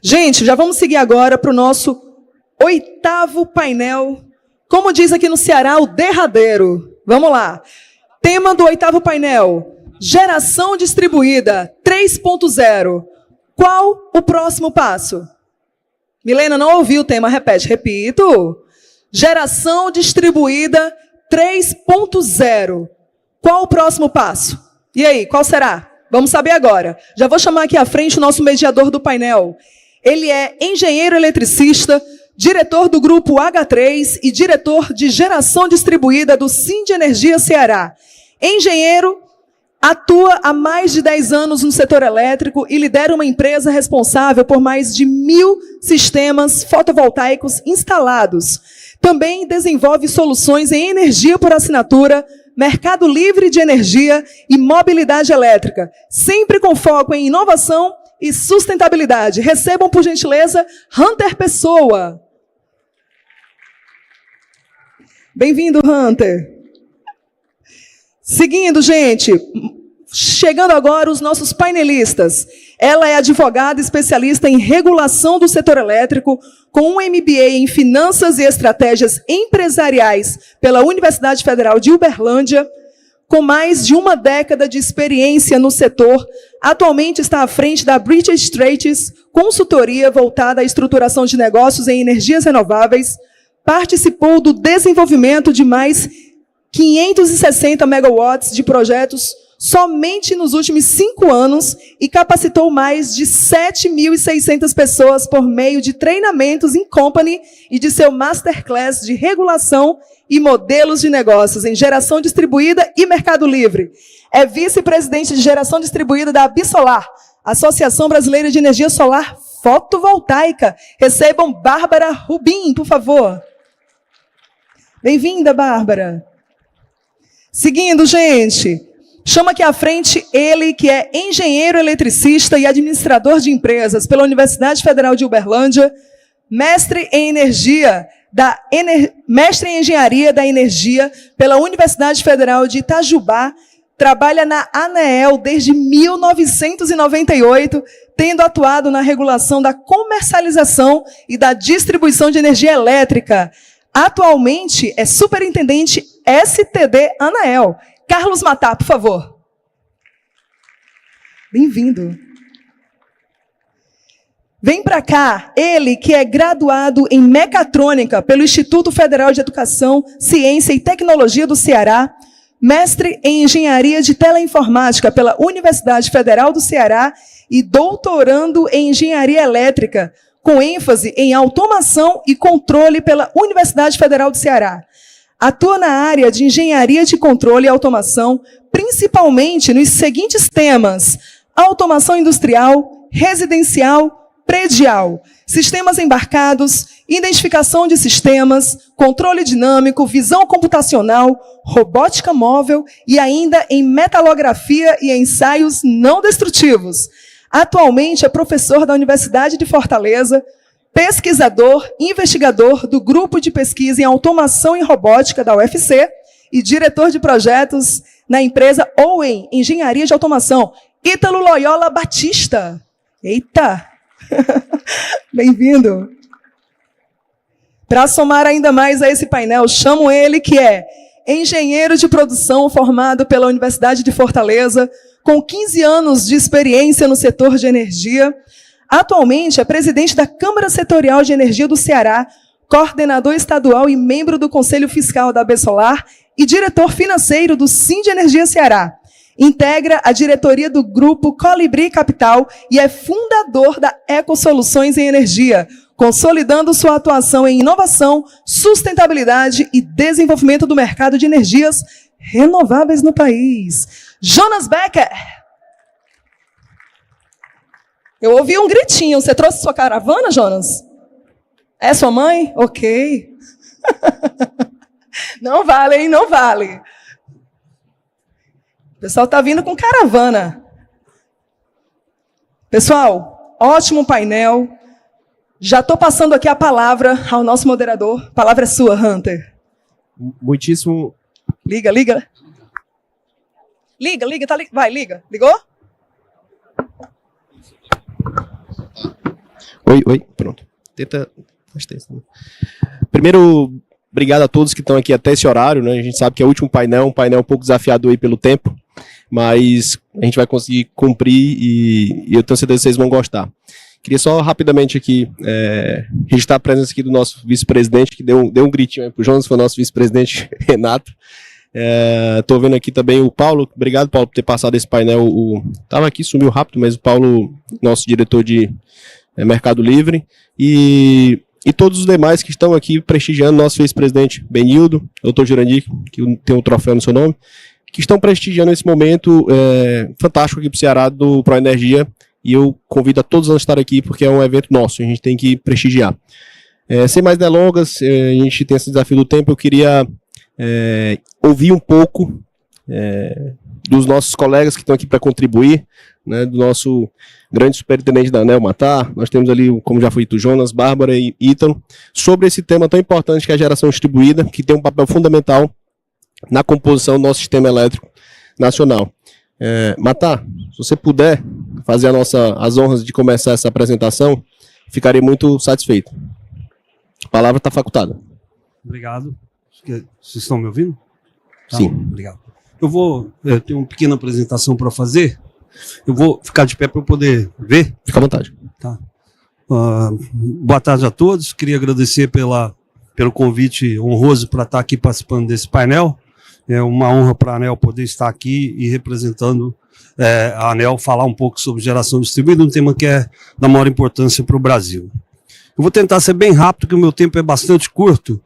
Gente, já vamos seguir agora para o nosso 8º painel. Como diz aqui no Ceará, o derradeiro. Vamos lá. Tema do 8º painel: geração distribuída 3.0. Qual o próximo passo? Milena, não ouviu o tema, repete. Repito. Geração distribuída 3.0. Qual o próximo passo? E aí, qual será? Vamos saber agora. Já vou chamar aqui à frente o nosso mediador do painel. Ele é engenheiro eletricista, diretor do Grupo H3 e diretor de geração distribuída do Sindenergia Ceará. Engenheiro, atua há mais de 10 anos no setor elétrico e lidera uma empresa responsável por mais de 1.000 sistemas fotovoltaicos instalados. Também desenvolve soluções em energia por assinatura, mercado livre de energia e mobilidade elétrica, sempre com foco em inovação e sustentabilidade. Recebam, por gentileza, Hunter Pessoa. Bem-vindo, Hunter. Seguindo, gente, chegando agora os nossos painelistas. Ela é advogada especialista em regulação do setor elétrico, com um MBA em Finanças e Estratégias Empresariais pela Universidade Federal de Uberlândia, com mais de uma década de experiência no setor. Atualmente está à frente da British Straits, consultoria voltada à estruturação de negócios em energias renováveis. Participou do desenvolvimento de mais 560 megawatts de projetos somente nos últimos 5 anos e capacitou mais de 7.600 pessoas por meio de treinamentos em company e de seu masterclass de regulação e modelos de negócios em geração distribuída e mercado livre. É vice-presidente de geração distribuída da Absolar, Associação Brasileira de Energia Solar Fotovoltaica. Recebam Bárbara Rubim, por favor. Bem-vinda, Bárbara. Seguindo, gente, chama aqui à frente ele que é engenheiro eletricista e administrador de empresas pela Universidade Federal de Uberlândia, mestre em engenharia da energia pela Universidade Federal de Itajubá, trabalha na ANEEL desde 1998, tendo atuado na regulação da comercialização e da distribuição de energia elétrica. Atualmente é superintendente STD ANEEL. Carlos Matar, por favor. Bem-vindo. Vem para cá, ele que é graduado em mecatrônica pelo Instituto Federal de Educação, Ciência e Tecnologia do Ceará, mestre em engenharia de teleinformática pela Universidade Federal do Ceará e doutorando em engenharia elétrica, com ênfase em automação e controle pela Universidade Federal do Ceará. Atua na área de engenharia de controle e automação, principalmente nos seguintes temas: automação industrial, residencial, predial, sistemas embarcados, identificação de sistemas, controle dinâmico, visão computacional, robótica móvel e ainda em metalografia e ensaios não destrutivos. Atualmente é professor da Universidade de Fortaleza, pesquisador, investigador do Grupo de Pesquisa em Automação e Robótica da UFC e diretor de projetos na empresa Owen Engenharia de Automação. Ítalo Loyola Batista. Eita! Bem-vindo. Para somar ainda mais a esse painel, chamo ele que é engenheiro de produção formado pela Universidade de Fortaleza, com 15 anos de experiência no setor de energia. Atualmente é presidente da Câmara Setorial de Energia do Ceará, coordenador estadual e membro do Conselho Fiscal da Absolar e diretor financeiro do Sindenergia Ceará. Integra a diretoria do Grupo Colibri Capital e é fundador da Ecosoluções em Energia, consolidando sua atuação em inovação, sustentabilidade e desenvolvimento do mercado de energias renováveis no país. Jonas Becker. Eu ouvi um gritinho. Você trouxe sua caravana, Jonas? É sua mãe? Ok. Não vale, hein? Não vale. O pessoal está vindo com caravana. Pessoal, ótimo painel. Já estou passando aqui a palavra ao nosso moderador. A palavra é sua, Hunter. Muitíssimo... Liga. Liga, tá vai, liga. Ligou? Oi, pronto. Primeiro, obrigado a todos que estão aqui até esse horário, né? A gente sabe que é o último painel, um painel um pouco desafiador aí pelo tempo, mas a gente vai conseguir cumprir e eu tenho certeza que vocês vão gostar. Queria só rapidamente aqui registrar a presença aqui do nosso vice-presidente, que deu um gritinho aí pro Jonas, foi o nosso vice-presidente Renato. Estou vendo aqui também o Paulo. Obrigado, Paulo, por ter passado esse painel. Estava aqui, sumiu rápido, mas o Paulo, nosso diretor de Mercado Livre, e todos os demais que estão aqui prestigiando, nosso vice-presidente Benildo, doutor Jurandir, que tem um troféu no seu nome, que estão prestigiando esse momento fantástico aqui para o Ceará do Proenergia, e eu convido a todos a estar aqui, porque é um evento nosso, a gente tem que prestigiar. Sem mais delongas, a gente tem esse desafio do tempo, eu queria ouvir um pouco dos nossos colegas que estão aqui para contribuir, né, do nosso grande superintendente da ANEEL, Matar, nós temos ali, como já foi dito, Jonas, Bárbara e Ítalo, sobre esse tema tão importante que é a geração distribuída, que tem um papel fundamental na composição do nosso sistema elétrico nacional. Matar, se você puder fazer as honras de começar essa apresentação, ficarei muito satisfeito. A palavra está facultada. Obrigado. Vocês estão me ouvindo? Tá? Sim. Obrigado. Eu tenho uma pequena apresentação para fazer. Eu vou ficar de pé para eu poder ver. Fica à vontade. Tá. Boa tarde a todos. Queria agradecer pelo convite honroso para estar aqui participando desse painel. É uma honra para a ANEEL poder estar aqui e representando a ANEEL, falar um pouco sobre geração distribuída, um tema que é da maior importância para o Brasil. Eu vou tentar ser bem rápido, porque o meu tempo é bastante curto.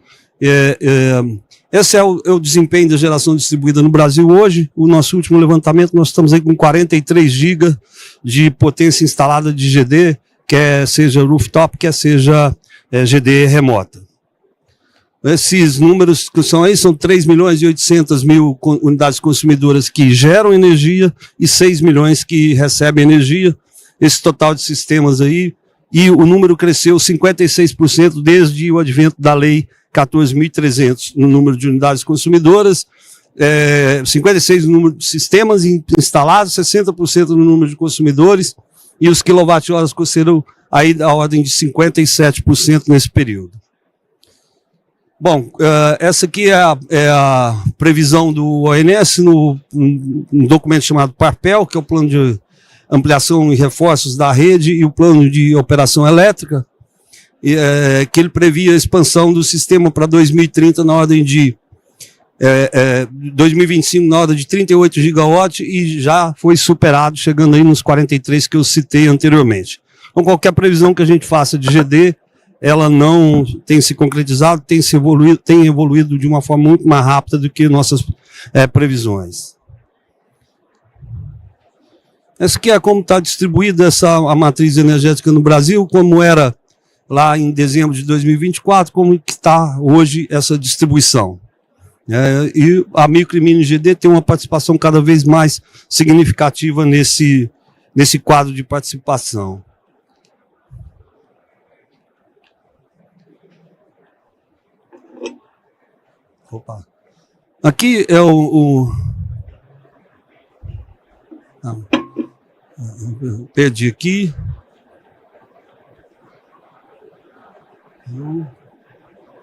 Esse é o desempenho da geração distribuída no Brasil hoje. O nosso último levantamento, nós estamos aí com 43 GB de potência instalada de GD, quer seja rooftop, quer seja GD remota. Esses números que são aí são 3.800.000 unidades consumidoras que geram energia e 6 milhões que recebem energia. Esse total de sistemas aí, e o número cresceu 56% desde o advento da lei 14.300 no número de unidades consumidoras, 56% no número de sistemas instalados, 60% no número de consumidores, e os quilowatt-horas cresceram aí da ordem de 57% nesse período. Bom, essa aqui é a previsão do ONS no documento chamado PARPEL, que é o Plano de Ampliação e Reforços da Rede e o Plano de Operação Elétrica, que ele previa a expansão do sistema para 2030 na ordem de 2025 na ordem de 38 gigawatts e já foi superado, chegando aí nos 43 que eu citei anteriormente. Então, qualquer previsão que a gente faça de GD, ela não tem se concretizado, tem evoluído de uma forma muito mais rápida do que nossas previsões. Essa aqui é como está distribuída a matriz energética no Brasil, como era lá em dezembro de 2024, como que está hoje essa distribuição. E a micro e mini GD tem uma participação cada vez mais significativa nesse quadro de participação. Opa. Aqui é perdi aqui.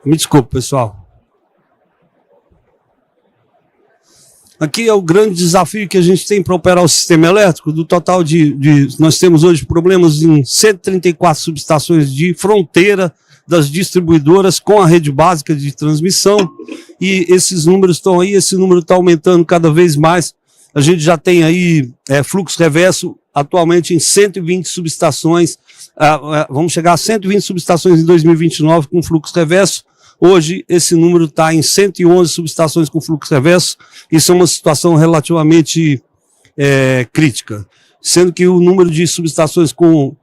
Me desculpe, pessoal. Aqui é o grande desafio que a gente tem para operar o sistema elétrico. Do total nós temos hoje problemas em 134 subestações de fronteira das distribuidoras com a rede básica de transmissão, e esses números estão aí, esse número está aumentando cada vez mais. A gente já tem aí fluxo reverso atualmente em 120 subestações, vamos chegar a 120 subestações em 2029 com fluxo reverso. Hoje esse número está em 111 subestações com fluxo reverso. Isso é uma situação relativamente crítica, sendo que o número de subestações com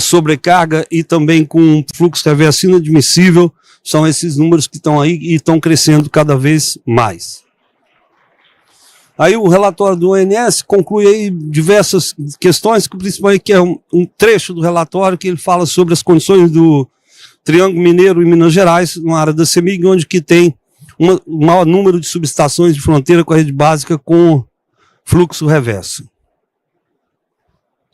sobrecarga e também com fluxo reverso inadmissível são esses números que estão aí e estão crescendo cada vez mais. Aí o relatório do ONS conclui aí diversas questões, principalmente que é um trecho do relatório que ele fala sobre as condições do Triângulo Mineiro e Minas Gerais, na área da CEMIG, onde que tem um maior número de subestações de fronteira com a rede básica com fluxo reverso.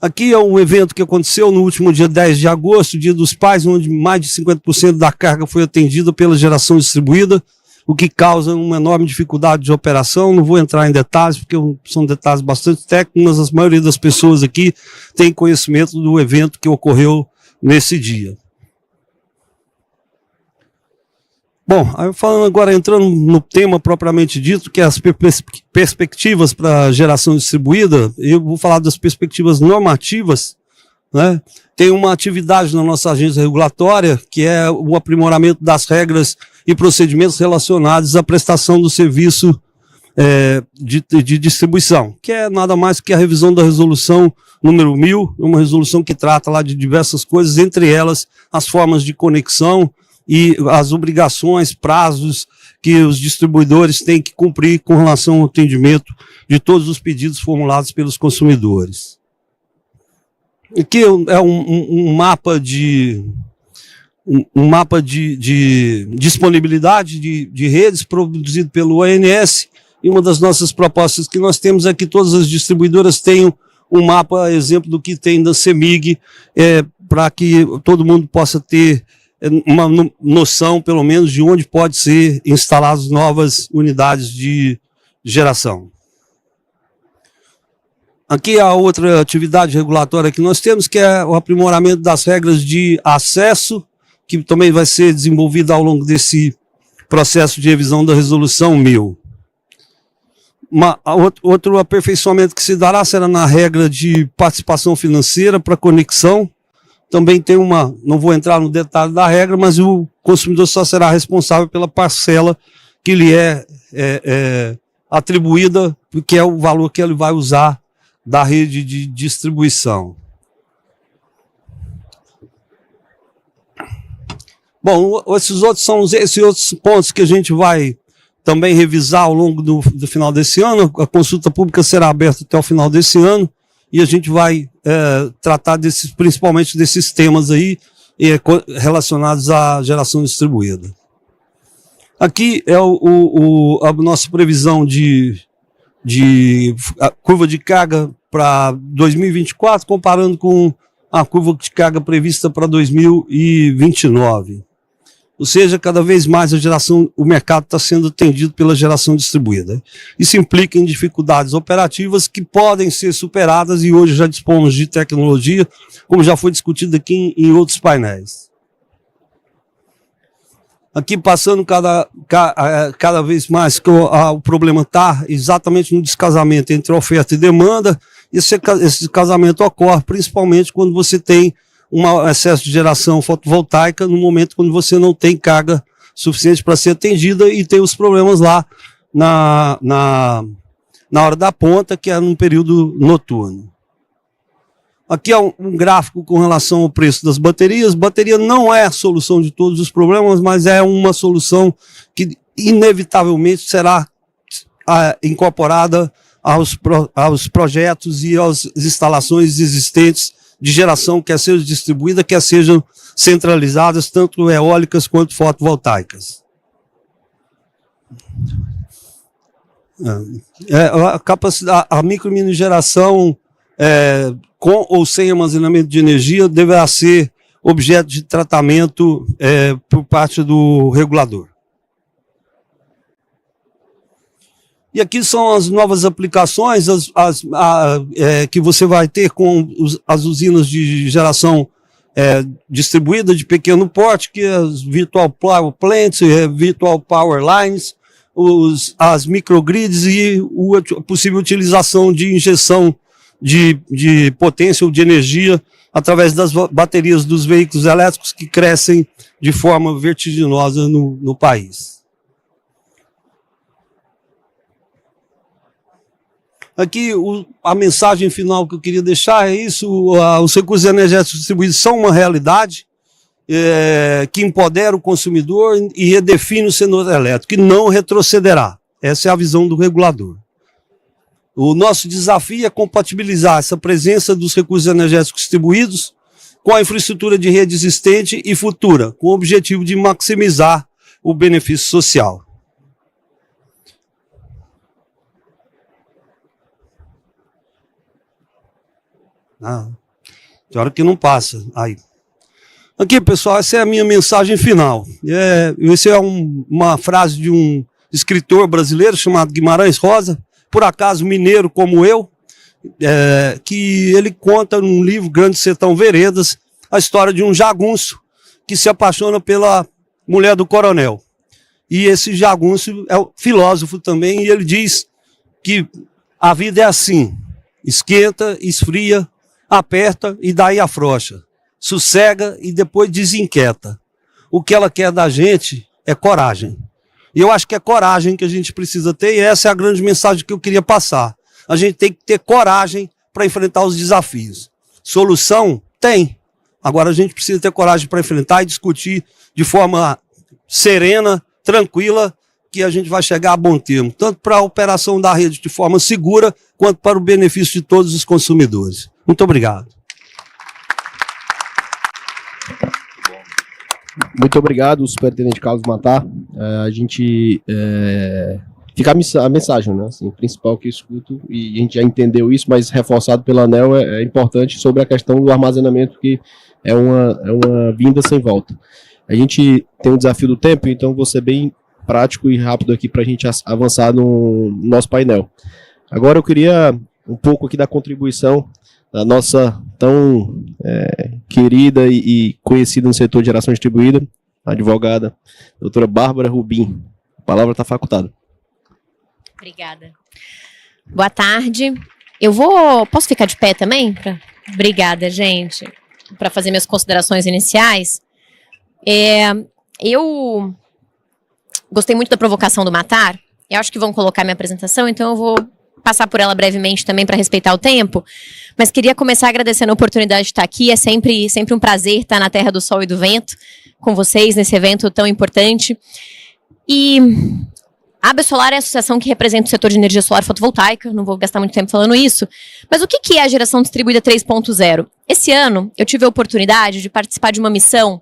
Aqui é um evento que aconteceu no último dia 10 de agosto, Dia dos Pais, onde mais de 50% da carga foi atendida pela geração distribuída, o que causa uma enorme dificuldade de operação. Não vou entrar em detalhes, porque são detalhes bastante técnicos, mas a maioria das pessoas aqui tem conhecimento do evento que ocorreu nesse dia. Bom, falando agora, entrando no tema propriamente dito, que é as perspectivas para a geração distribuída, eu vou falar das perspectivas normativas, né? Tem uma atividade na nossa agência regulatória, que é o aprimoramento das regras e procedimentos relacionados à prestação do serviço de distribuição, que é nada mais que a revisão da resolução número 1000, uma resolução que trata lá de diversas coisas, entre elas as formas de conexão e as obrigações, prazos que os distribuidores têm que cumprir com relação ao atendimento de todos os pedidos formulados pelos consumidores. Aqui é um mapa de disponibilidade de redes produzido pelo ANS, e uma das nossas propostas que nós temos é que todas as distribuidoras tenham um mapa, exemplo do que tem da CEMIG, para que todo mundo possa ter uma noção, pelo menos, de onde pode ser instaladas novas unidades de geração. Aqui a outra atividade regulatória que nós temos, que é o aprimoramento das regras de acesso, que também vai ser desenvolvida ao longo desse processo de revisão da resolução 1000. Outro aperfeiçoamento que se dará será na regra de participação financeira para conexão. Também tem não vou entrar no detalhe da regra, mas o consumidor só será responsável pela parcela que lhe é atribuída, que é o valor que ele vai usar da rede de distribuição. Bom, esses outros pontos que a gente vai também revisar ao longo do final desse ano. A consulta pública será aberta até o final desse ano, e a gente vai tratar principalmente desses temas aí relacionados à geração distribuída. Aqui é a nossa previsão de curva de carga para 2024, comparando com a curva de carga prevista para 2029. Ou seja, cada vez mais o mercado está sendo atendido pela geração distribuída. Isso implica em dificuldades operativas que podem ser superadas, e hoje já dispomos de tecnologia, como já foi discutido aqui em outros painéis. Aqui passando cada vez mais que o problema está exatamente no descasamento entre oferta e demanda. Esse descasamento ocorre principalmente quando você tem um excesso de geração fotovoltaica no momento quando você não tem carga suficiente para ser atendida, e tem os problemas lá na hora da ponta, que é no período noturno. Aqui é um gráfico com relação ao preço das baterias. Bateria não é a solução de todos os problemas, mas é uma solução que inevitavelmente será incorporada aos projetos e às instalações existentes de geração, quer seja distribuída, quer sejam centralizadas, tanto eólicas quanto fotovoltaicas. A micro e mini geração com ou sem armazenamento de energia deverá ser objeto de tratamento por parte do regulador. E aqui são as novas aplicações que você vai ter com as usinas de geração distribuída de pequeno porte, que é as Virtual Power Plants, Virtual Power Lines, as microgrids e a possível utilização de injeção de potência ou de energia através das baterias dos veículos elétricos, que crescem de forma vertiginosa no país. Aqui a mensagem final que eu queria deixar é isso: os recursos energéticos distribuídos são uma realidade que empodera o consumidor e redefine o setor elétrico, e não retrocederá. Essa é a visão do regulador. O nosso desafio é compatibilizar essa presença dos recursos energéticos distribuídos com a infraestrutura de rede existente e futura, com o objetivo de maximizar o benefício social. Ah, tem hora que não passa. Aí. Aqui, pessoal, essa é a minha mensagem final. Essa é uma frase de um escritor brasileiro chamado Guimarães Rosa, por acaso mineiro como eu, que ele conta num livro, Grande Sertão Veredas, a história de um jagunço que se apaixona pela mulher do coronel. E esse jagunço é filósofo também, e ele diz que a vida é assim, esquenta, esfria, aperta e daí afrouxa, sossega e depois desinquieta. O que ela quer da gente é coragem. E eu acho que é coragem que a gente precisa ter, e essa é a grande mensagem que eu queria passar. A gente tem que ter coragem para enfrentar os desafios. Solução? Tem. Agora a gente precisa ter coragem para enfrentar e discutir de forma serena, tranquila, que a gente vai chegar a bom termo, tanto para a operação da rede de forma segura, quanto para o benefício de todos os consumidores. Muito obrigado. Muito obrigado, Superintendente Carlos Matar. A gente fica a mensagem, né? Assim, principal que eu escuto, e a gente já entendeu isso, mas reforçado pela ANEEL é importante sobre a questão do armazenamento, que é uma vinda sem volta. A gente tem um desafio do tempo, então vou ser bem prático e rápido aqui para a gente avançar no nosso painel. Agora eu queria um pouco aqui da contribuição da nossa tão querida e conhecida no setor de geração distribuída, a advogada doutora Bárbara Rubim. A palavra está facultada. Obrigada. Boa tarde. Posso ficar de pé também? Obrigada, gente, para fazer minhas considerações iniciais. Eu gostei muito da provocação do Matar. Eu acho que vão colocar minha apresentação, então eu vou passar por ela brevemente também para respeitar o tempo. Mas queria começar agradecendo a oportunidade de estar aqui. É sempre um prazer estar na Terra do Sol e do Vento com vocês nesse evento tão importante. E a ABSolar é a associação que representa o setor de energia solar fotovoltaica, não vou gastar muito tempo falando isso, mas o que é a geração distribuída 3.0? Esse ano eu tive a oportunidade de participar de uma missão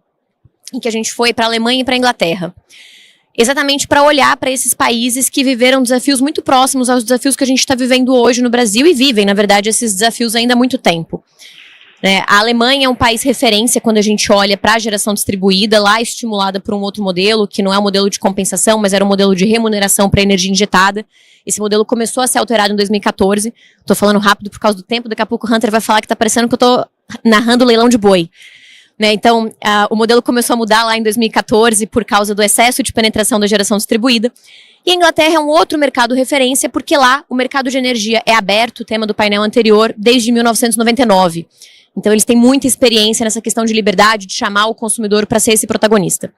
em que a gente foi para a Alemanha e para a Inglaterra, exatamente para olhar para esses países que viveram desafios muito próximos aos desafios que a gente está vivendo hoje no Brasil, e vivem, na verdade, esses desafios ainda há muito tempo. A Alemanha é um país referência quando a gente olha para a geração distribuída, lá estimulada por um outro modelo, que não é um modelo de compensação, mas era um modelo de remuneração para energia injetada. Esse modelo começou a ser alterado em 2014. Estou falando rápido por causa do tempo, daqui a pouco o Hunter vai falar que está parecendo que eu estou narrando leilão de boi. Então, o modelo começou a mudar lá em 2014 por causa do excesso de penetração da geração distribuída. E a Inglaterra é um outro mercado referência, porque lá o mercado de energia é aberto, tema do painel anterior, desde 1999. Então, eles têm muita experiência nessa questão de liberdade, de chamar o consumidor para ser esse protagonista.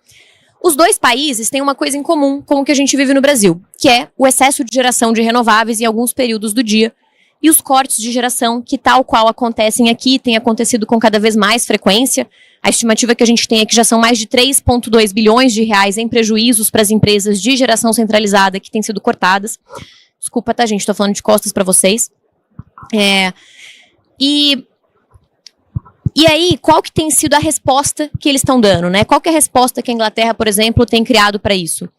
Os dois países têm uma coisa em comum com o que a gente vive no Brasil, que é o excesso de geração de renováveis em alguns períodos do dia e os cortes de geração que, tal qual acontecem aqui, têm acontecido com cada vez mais frequência. A estimativa que a gente tem é que já são mais de 3,2 bilhões de reais em prejuízos para as empresas de geração centralizada que têm sido cortadas. Desculpa, tá, gente? Estou falando de costas para vocês. E aí, qual que tem sido a resposta que eles estão dando, né? Qual que é a resposta que a Inglaterra, por exemplo, tem criado para isso?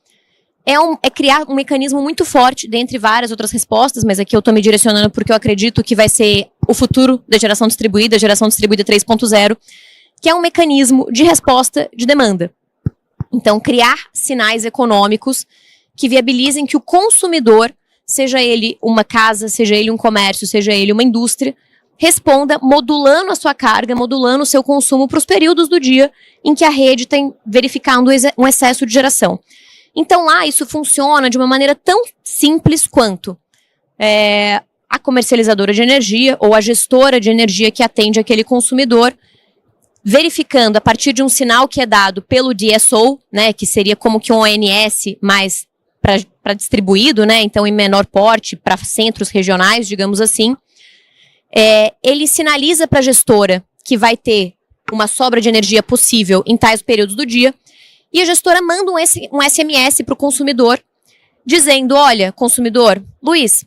É criar um mecanismo muito forte, dentre várias outras respostas, mas aqui eu estou me direcionando porque eu acredito que vai ser o futuro da geração distribuída, a geração distribuída 3.0, que é um mecanismo de resposta de demanda. Então, criar sinais econômicos que viabilizem que o consumidor, seja ele uma casa, seja ele um comércio, seja ele uma indústria, responda modulando a sua carga, modulando o seu consumo para os períodos do dia em que a rede tem verificando um excesso de geração. Então lá isso funciona de uma maneira tão simples quanto a comercializadora de energia ou a gestora de energia que atende aquele consumidor, verificando a partir de um sinal que é dado pelo DSO, né, que seria como que um ONS mais para distribuído, né, então em menor porte, para centros regionais, digamos assim. Ele sinaliza para a gestora que vai ter uma sobra de energia possível em tais períodos do dia, e a gestora manda um SMS para o consumidor, dizendo, olha, consumidor, Luiz,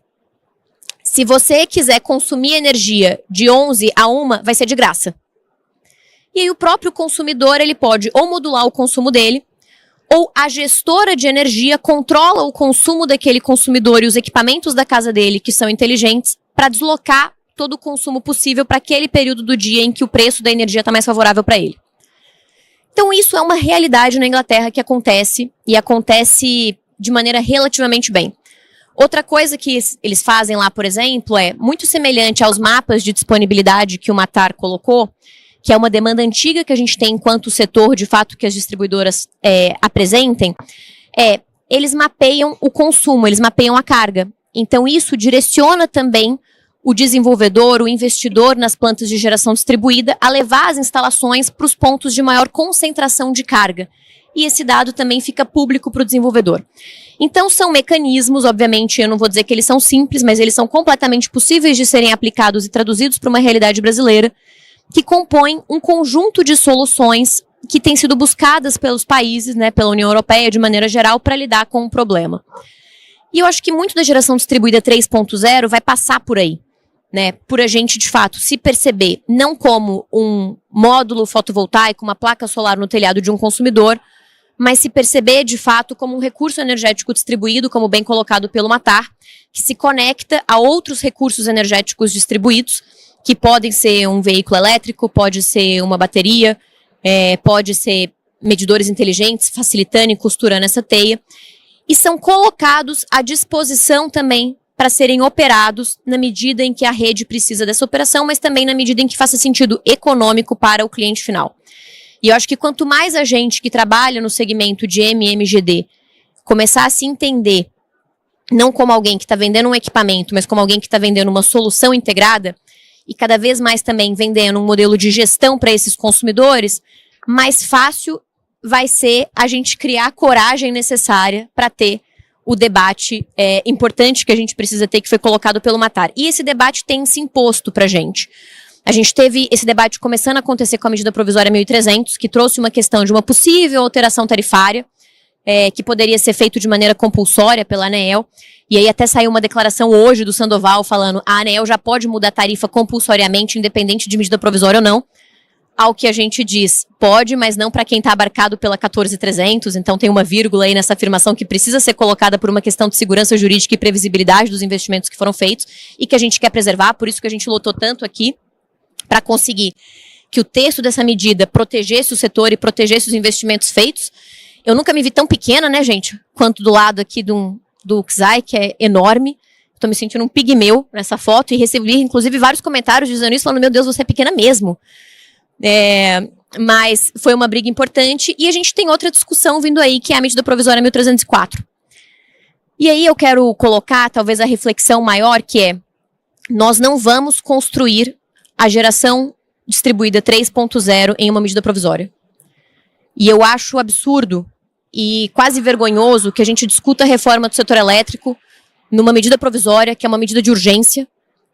se você quiser consumir energia de 11 a 1, vai ser de graça. E aí o próprio consumidor, ele pode ou modular o consumo dele, ou a gestora de energia controla o consumo daquele consumidor e os equipamentos da casa dele, que são inteligentes, para deslocar todo o consumo possível para aquele período do dia em que o preço da energia está mais favorável para ele. Então isso é uma realidade na Inglaterra que acontece, e acontece de maneira relativamente bem. Outra coisa que eles fazem lá, por exemplo, é muito semelhante aos mapas de disponibilidade que o Matar colocou, que é uma demanda antiga que a gente tem enquanto setor, de fato, que as distribuidoras apresentem, eles mapeiam o consumo, eles mapeiam a carga. Então isso direciona também o desenvolvedor, o investidor nas plantas de geração distribuída a levar as instalações para os pontos de maior concentração de carga. E esse dado também fica público para o desenvolvedor. Então são mecanismos, obviamente, eu não vou dizer que eles são simples, mas eles são completamente possíveis de serem aplicados e traduzidos para uma realidade brasileira, que compõem um conjunto de soluções que têm sido buscadas pelos países, né, pela União Europeia de maneira geral, para lidar com o problema. E eu acho que muito da geração distribuída 3.0 vai passar por aí. Né, por a gente, de fato, se perceber não como um módulo fotovoltaico, uma placa solar no telhado de um consumidor, mas se perceber, de fato, como um recurso energético distribuído, como bem colocado pelo Matar, que se conecta a outros recursos energéticos distribuídos, que podem ser um veículo elétrico, pode ser uma bateria, pode ser medidores inteligentes, facilitando e costurando essa teia, e são colocados à disposição também para serem operados na medida em que a rede precisa dessa operação, mas também na medida em que faça sentido econômico para o cliente final. E eu acho que quanto mais a gente que trabalha no segmento de MMGD começar a se entender, não como alguém que está vendendo um equipamento, mas como alguém que está vendendo uma solução integrada, e cada vez mais também vendendo um modelo de gestão para esses consumidores, mais fácil vai ser a gente criar a coragem necessária para ter o debate importante que a gente precisa ter, que foi colocado pelo Matar. E esse debate tem se imposto para a gente. A gente teve esse debate começando a acontecer com a medida provisória 1.300, que trouxe uma questão de uma possível alteração tarifária, que poderia ser feito de maneira compulsória pela ANEEL. E aí até saiu uma declaração hoje do Sandoval falando a ANEEL já pode mudar a tarifa compulsoriamente, independente de medida provisória ou não. Ao que a gente diz, pode, mas não para quem está abarcado pela 14.300, então tem uma vírgula aí nessa afirmação que precisa ser colocada por uma questão de segurança jurídica e previsibilidade dos investimentos que foram feitos e que a gente quer preservar, por isso que a gente lutou tanto aqui para conseguir que o texto dessa medida protegesse o setor e protegesse os investimentos feitos. Eu nunca me vi tão pequena, né, gente, quanto do lado aqui do XAI, que é enorme. Estou me sentindo um pigmeu nessa foto e recebi, inclusive, vários comentários dizendo isso, falando, meu Deus, você é pequena mesmo. Mas foi uma briga importante e a gente tem outra discussão vindo aí, que é a medida provisória 1304. E aí eu quero colocar talvez a reflexão maior, que é nós não vamos construir a geração distribuída 3.0 em uma medida provisória. E eu acho absurdo e quase vergonhoso que a gente discuta a reforma do setor elétrico numa medida provisória, que é uma medida de urgência,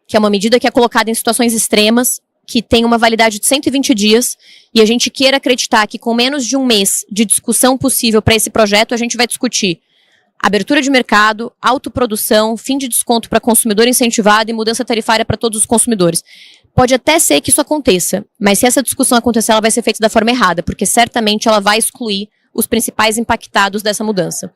que é uma medida que é colocada em situações extremas, que tem uma validade de 120 dias, e a gente queira acreditar que com menos de um mês de discussão possível para esse projeto, a gente vai discutir abertura de mercado, autoprodução, fim de desconto para consumidor incentivado e mudança tarifária para todos os consumidores. Pode até ser que isso aconteça, mas se essa discussão acontecer, ela vai ser feita da forma errada, porque certamente ela vai excluir os principais impactados dessa mudança.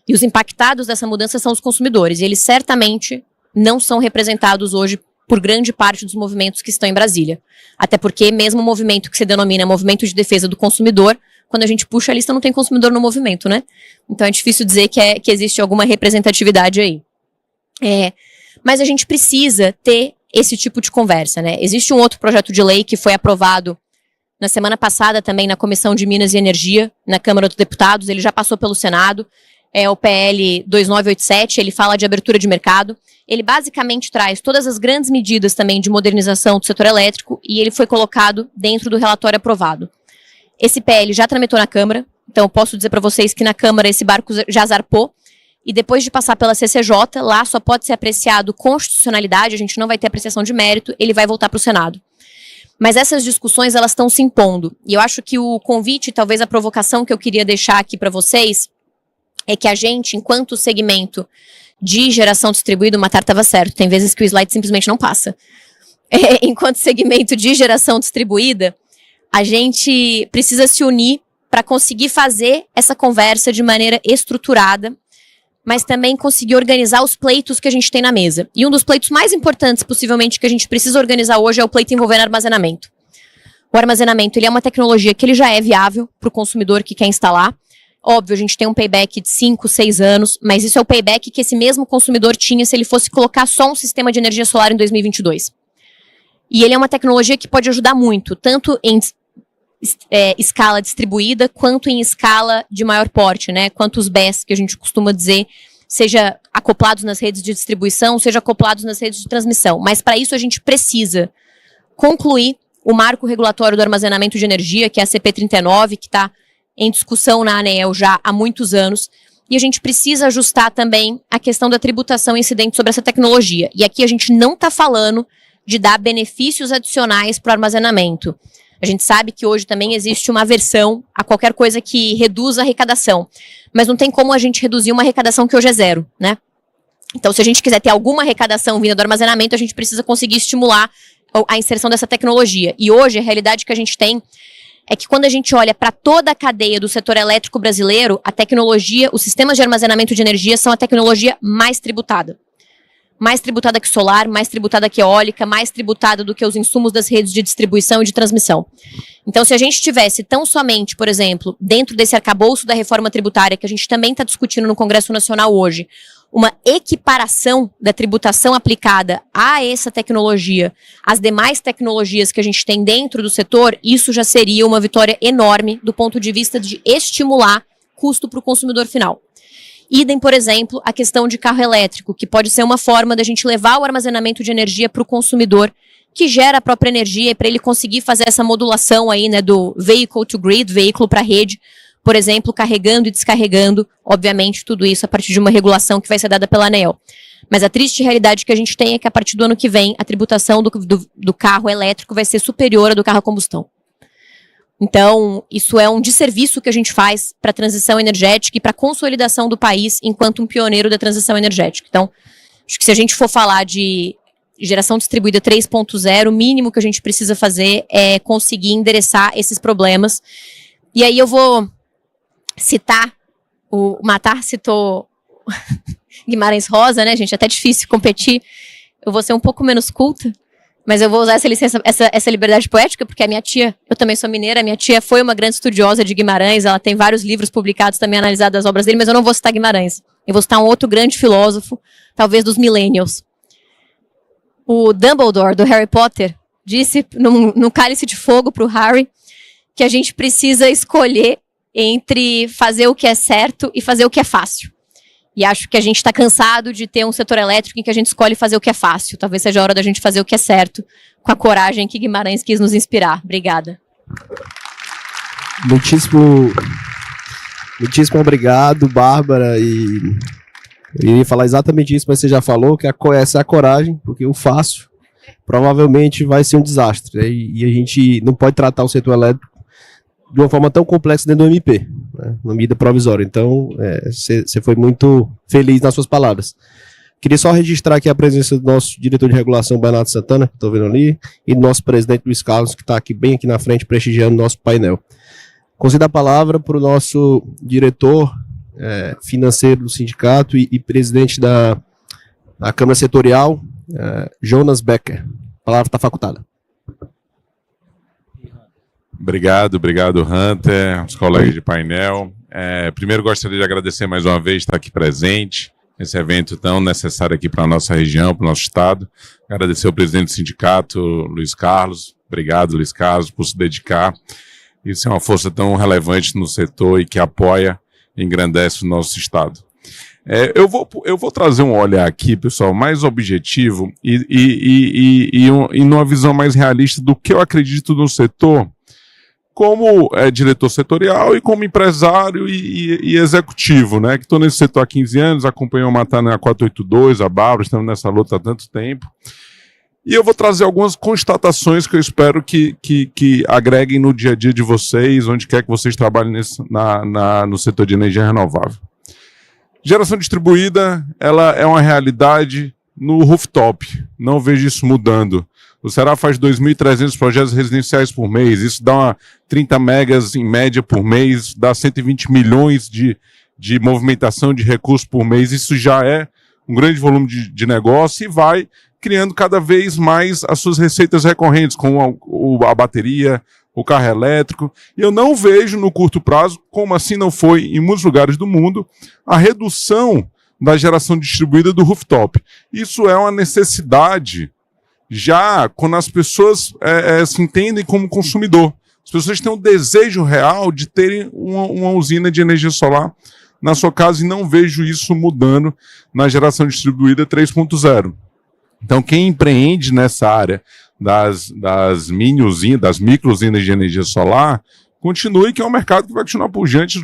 E os impactados dessa mudança são os consumidores, e eles certamente não são representados hoje por grande parte dos movimentos que estão em Brasília. Até porque mesmo o movimento que se denomina movimento de defesa do consumidor, quando a gente puxa a lista não tem consumidor no movimento, né? Então é difícil dizer que existe alguma representatividade aí. Mas a gente precisa ter esse tipo de conversa, né? Existe um outro projeto de lei que foi aprovado na semana passada também na Comissão de Minas e Energia, na Câmara dos Deputados, ele já passou pelo Senado, o PL 2987, ele fala de abertura de mercado. Ele basicamente traz todas as grandes medidas também de modernização do setor elétrico e ele foi colocado dentro do relatório aprovado. Esse PL já tramitou na Câmara, então eu posso dizer para vocês que na Câmara esse barco já zarpou e depois de passar pela CCJ, lá só pode ser apreciado constitucionalidade, a gente não vai ter apreciação de mérito, ele vai voltar para o Senado. Mas essas discussões, elas estão se impondo. E eu acho que o convite, talvez a provocação que eu queria deixar aqui para vocês, é que a gente, enquanto segmento de geração distribuída, o Matar estava certo, tem vezes que o slide simplesmente não passa. Enquanto segmento de geração distribuída, a gente precisa se unir para conseguir fazer essa conversa de maneira estruturada, mas também conseguir organizar os pleitos que a gente tem na mesa. E um dos pleitos mais importantes, possivelmente, que a gente precisa organizar hoje é o pleito envolvendo armazenamento. O armazenamento, ele é uma tecnologia que ele já é viável para o consumidor que quer instalar. Óbvio, a gente tem um payback de 5, 6 anos, mas isso é o payback que esse mesmo consumidor tinha se ele fosse colocar só um sistema de energia solar em 2022. E ele é uma tecnologia que pode ajudar muito, tanto em escala distribuída, quanto em escala de maior porte, né? Quanto os BES, que a gente costuma dizer, seja acoplados nas redes de distribuição, seja acoplados nas redes de transmissão. Mas para isso a gente precisa concluir o marco regulatório do armazenamento de energia, que é a CP39, que está em discussão na ANEEL já há muitos anos, e a gente precisa ajustar também a questão da tributação incidente sobre essa tecnologia. E aqui a gente não está falando de dar benefícios adicionais para o armazenamento. A gente sabe que hoje também existe uma aversão a qualquer coisa que reduza a arrecadação, mas não tem como a gente reduzir uma arrecadação que hoje é zero, né? Então, se a gente quiser ter alguma arrecadação vinda do armazenamento, a gente precisa conseguir estimular a inserção dessa tecnologia. E hoje, a realidade que a gente tem é que quando a gente olha para toda a cadeia do setor elétrico brasileiro, a tecnologia, os sistemas de armazenamento de energia são a tecnologia mais tributada. Mais tributada que solar, mais tributada que eólica, mais tributada do que os insumos das redes de distribuição e de transmissão. Então, se a gente tivesse tão somente, por exemplo, dentro desse arcabouço da reforma tributária, que a gente também está discutindo no Congresso Nacional hoje, uma equiparação da tributação aplicada a essa tecnologia, às demais tecnologias que a gente tem dentro do setor, isso já seria uma vitória enorme do ponto de vista de estimular custo para o consumidor final. Idem, por exemplo, a questão de carro elétrico, que pode ser uma forma da gente levar o armazenamento de energia para o consumidor, que gera a própria energia, e para ele conseguir fazer essa modulação aí, né, do vehicle to grid, veículo para rede, por exemplo, carregando e descarregando, obviamente, tudo isso a partir de uma regulação que vai ser dada pela ANEEL. Mas a triste realidade que a gente tem é que a partir do ano que vem, a tributação do carro elétrico vai ser superior à do carro a combustão. Então, isso é um desserviço que a gente faz para a transição energética e para a consolidação do país enquanto um pioneiro da transição energética. Então, acho que se a gente for falar de geração distribuída 3.0, o mínimo que a gente precisa fazer é conseguir endereçar esses problemas. E aí eu vou citar, o Matar citou Guimarães Rosa, né, gente? É até difícil competir. Eu vou ser um pouco menos culta, mas eu vou usar essa licença, essa liberdade poética, porque a minha tia, eu também sou mineira, a minha tia foi uma grande estudiosa de Guimarães, ela tem vários livros publicados também analisados as obras dele, mas eu não vou citar Guimarães. Eu vou citar um outro grande filósofo, talvez dos millennials. O Dumbledore, do Harry Potter, disse no Cálice de Fogo para o Harry que a gente precisa escolher entre fazer o que é certo e fazer o que é fácil. E acho que a gente está cansado de ter um setor elétrico em que a gente escolhe fazer o que é fácil. Talvez seja a hora da gente fazer o que é certo, com a coragem que Guimarães quis nos inspirar. Obrigada. Muitíssimo obrigado, Bárbara. E eu ia falar exatamente isso, mas você já falou que essa é a coragem, porque o fácil provavelmente vai ser um desastre. Né? E a gente não pode tratar o setor elétrico de uma forma tão complexa dentro do MP, né, uma medida provisória. Então, você foi muito feliz nas suas palavras. Queria só registrar aqui a presença do nosso diretor de regulação, Bernardo Santana, que estou vendo ali, e do nosso presidente, Luiz Carlos, que está aqui bem aqui na frente, prestigiando o nosso painel. Concedo a palavra para o nosso diretor financeiro do sindicato e presidente da Câmara Setorial, Jonas Becker. A palavra está facultada. Obrigado, Hunter, os colegas de painel. Primeiro gostaria de agradecer mais uma vez estar aqui presente, esse evento tão necessário aqui para a nossa região, para o nosso estado. Agradecer ao presidente do sindicato, Luiz Carlos. Obrigado, Luiz Carlos, por se dedicar. Isso é uma força tão relevante no setor e que apoia e engrandece o nosso estado. Eu vou trazer um olhar aqui, pessoal, mais objetivo e numa visão mais realista do que eu acredito no setor, como diretor setorial e como empresário e executivo, né? Que estou nesse setor há 15 anos, acompanho a Matar na 482, a Bárbara, estamos nessa luta há tanto tempo. E eu vou trazer algumas constatações que eu espero que agreguem no dia a dia de vocês, onde quer que vocês trabalhem no setor de energia renovável. Geração distribuída, ela é uma realidade no rooftop, não vejo isso mudando. O Ceará faz 2.300 projetos residenciais por mês, isso dá 30 megas em média por mês, dá 120 milhões de de movimentação de recursos por mês, isso já é um grande volume de negócio e vai criando cada vez mais as suas receitas recorrentes, como a bateria, o carro elétrico. E eu não vejo no curto prazo, como assim não foi em muitos lugares do mundo, a redução da geração distribuída do rooftop. Isso é uma necessidade já quando as pessoas se entendem como consumidor. As pessoas têm um desejo real de terem uma usina de energia solar na sua casa e não vejo isso mudando na geração distribuída 3.0. Então, quem empreende nessa área das mini-usinas, das micro-usinas de energia solar, continue, que é um mercado que vai continuar pujante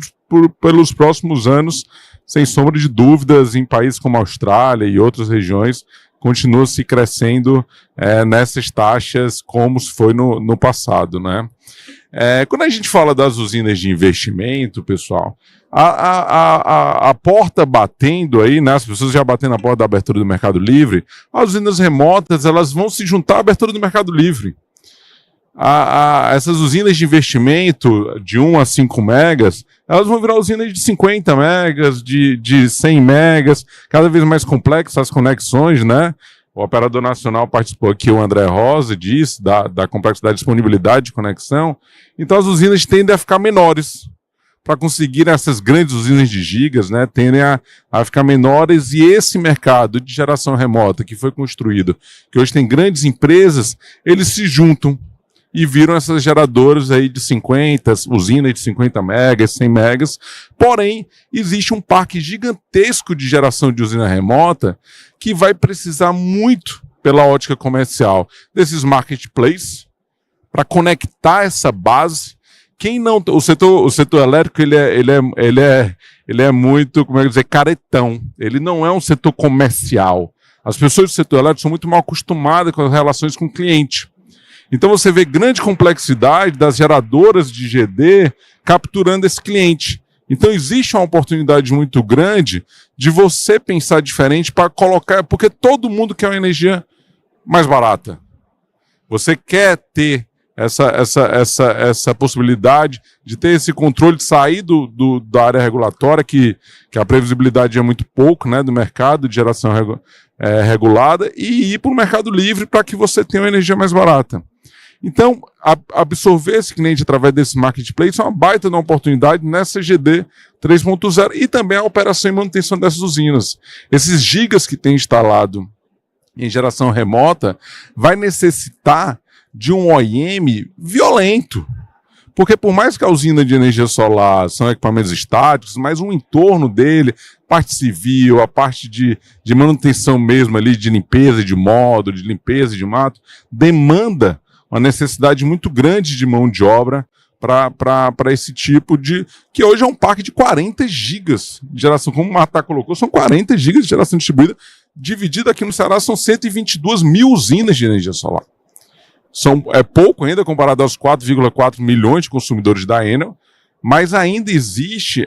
pelos próximos anos, sem sombra de dúvidas, em países como a Austrália e outras regiões, continua se crescendo nessas taxas como se foi no passado, né? Quando a gente fala das usinas de investimento, pessoal, a porta batendo aí, né, as pessoas já batendo na porta da abertura do Mercado Livre, as usinas remotas, elas vão se juntar à abertura do Mercado Livre. Essas usinas de investimento de 1 a 5 megas, elas vão virar usinas de 50 megas, de 100 megas, cada vez mais complexas as conexões, né? O operador nacional participou aqui, o André Rosa, disse da complexidade de disponibilidade de conexão. Então as usinas tendem a ficar menores, para conseguir essas grandes usinas de gigas, né, tendem a ficar menores, e esse mercado de geração remota que foi construído, que hoje tem grandes empresas, eles se juntam e viram essas geradoras aí de 50, usinas de 50 megas, 100 megas, porém, existe um parque gigantesco de geração de usina remota que vai precisar muito, pela ótica comercial, desses marketplaces, para conectar essa base. Quem não, o setor elétrico ele é muito, como é que dizer, caretão. Ele não é um setor comercial. As pessoas do setor elétrico são muito mal acostumadas com as relações com o cliente. Então você vê grande complexidade das geradoras de GD capturando esse cliente. Então existe uma oportunidade muito grande de você pensar diferente para colocar, porque todo mundo quer uma energia mais barata. Você quer ter essa possibilidade de ter esse controle, de sair da área regulatória, que a previsibilidade é muito pouco, né, do mercado de geração regulada, e ir para o mercado livre para que você tenha uma energia mais barata. Então, absorver esse cliente através desse marketplace é uma baita de uma oportunidade nessa GD 3.0 e também a operação e manutenção dessas usinas. Esses gigas que tem instalado em geração remota vai necessitar de um OEM violento. Porque por mais que a usina de energia solar são equipamentos estáticos, mas o entorno dele, parte civil, a parte de manutenção mesmo ali, de limpeza de módulo, de limpeza de mato, demanda uma necessidade muito grande de mão de obra para esse tipo de... que hoje é um parque de 40 gigas de geração, como o Marta colocou, são 40 gigas de geração distribuída, dividido aqui no Ceará são 122 mil usinas de energia solar. É pouco ainda comparado aos 4,4 milhões de consumidores da Enel, mas ainda existe